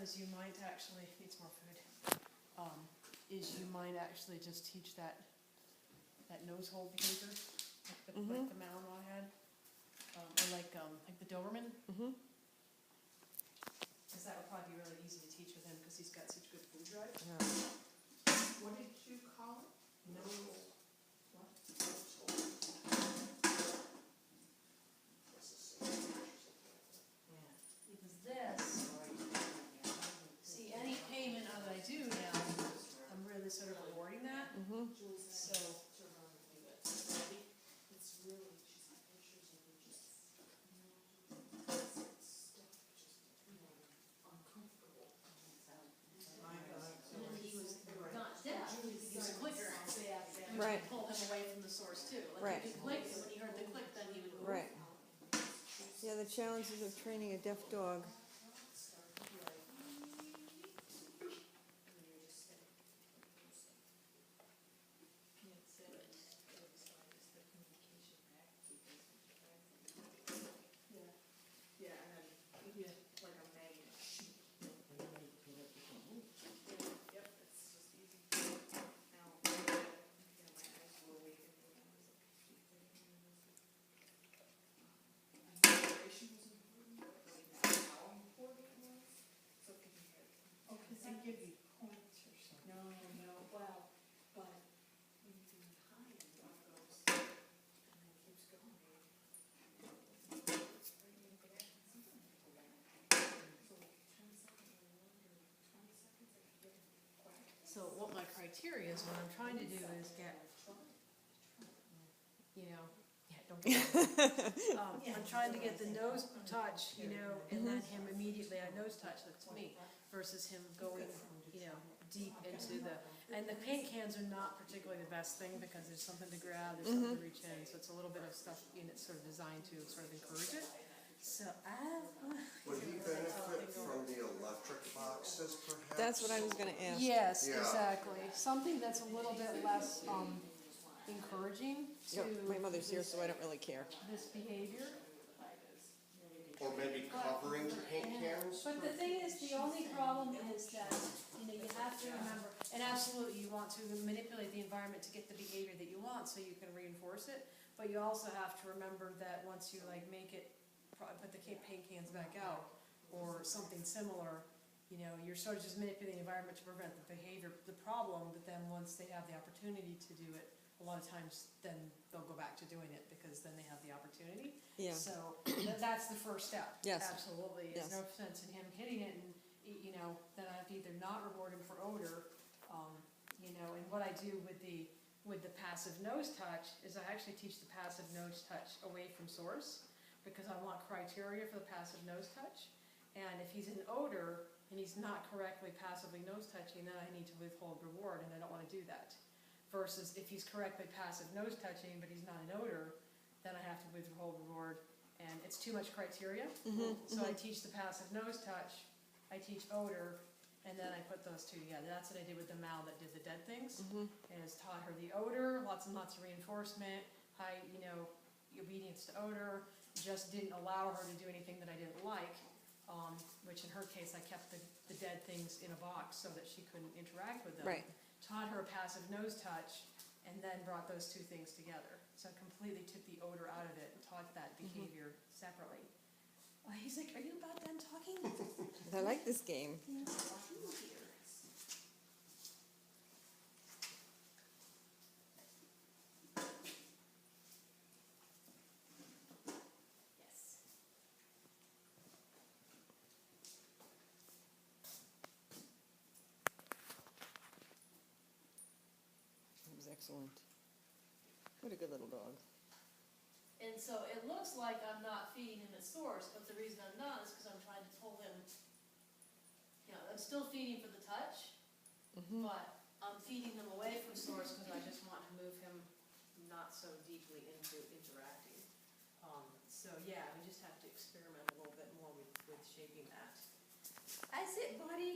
is you might actually, needs more food, is you might actually just teach that nose hold behavior, like the Malinois had, or like the Doberman. Because that would probably be really easy to teach with him because he's got such good food drive. Yeah. What did you call it? No. What? Yeah. Because this, see, any payment that I do now, I'm really sort of rewarding that. So, It's really, she's got pictures of her just, stuff, just, uncomfortable. and then he was not deaf, he was a clicker. You Right. could pull him away from the source too. Like Right. you could click, and when he heard the click, then he would move. Right. Yeah, the challenges of training a deaf dog. Yeah, and then, like a magnet. Yep, it's just easy. Now, my eyes were awakened when I was like 15. Duration was important, like how important it was. So if you can get. Oh, because they give you points or something. No, well, but when you can hide, the dog goes, and then keeps going. So what my criteria is, what I'm trying to do is get, don't get I'm trying to get the nose touch, and then him immediately, I nose touch, that's me, versus him going, deep into and the paint cans are not particularly the best thing because there's something to grab, there's something to reach in, so it's a little bit of stuff, it's sort of designed to sort of encourage it. So, Would he benefit from the electric boxes perhaps? That's what I was going to ask. yes, Yeah. exactly. Something that's a little bit less encouraging to Yep, my mother's here, so I don't really care. this behavior. Or maybe covering the paint cans? But the thing is, the only problem is that, you have to remember, and absolutely you want to manipulate the environment to get the behavior that you want so you can reinforce it, but you also have to remember that once you make it, put the paint cans back out, or something similar, you're sort of just manipulating the environment to prevent the behavior, the problem, but then once they have the opportunity to do it, a lot of times then they'll go back to doing it because then they have the opportunity. Yeah. So that's the first step. Yes. Absolutely. There's Yes. no sense in him hitting it and, then I have to either not reward him for odor, and what I do with the passive nose touch is I actually teach the passive nose touch away from source because I want criteria for the passive nose touch. And if he's in odor and he's not correctly passively nose touching, then I need to withhold reward, and I don't want to do that. Versus if he's correctly passive nose touching but he's not in odor, then I have to withhold reward, and it's too much criteria. So I teach the passive nose touch, I teach odor, and then I put those two together. That's what I did with the Mal that did the dead things, is taught her the odor, lots and lots of reinforcement, high, obedience to odor, just didn't allow her to do anything that I didn't like, which in her case I kept the dead things in a box so that she couldn't interact with them. Right. Taught her a passive nose touch, and then brought those two things together. So I completely took the odor out of it and taught that behavior separately. He's like, are you about done talking? I like this game. Yes. It was excellent. What a good little dog. And so it looks like I'm not feeding him at source, but the reason I'm not is because I'm trying to pull him, I'm still feeding for the touch, but I'm feeding him away from source because I just want to move him not so deeply into interacting. So yeah, we just have to experiment a little bit more with shaping that. That's it, buddy.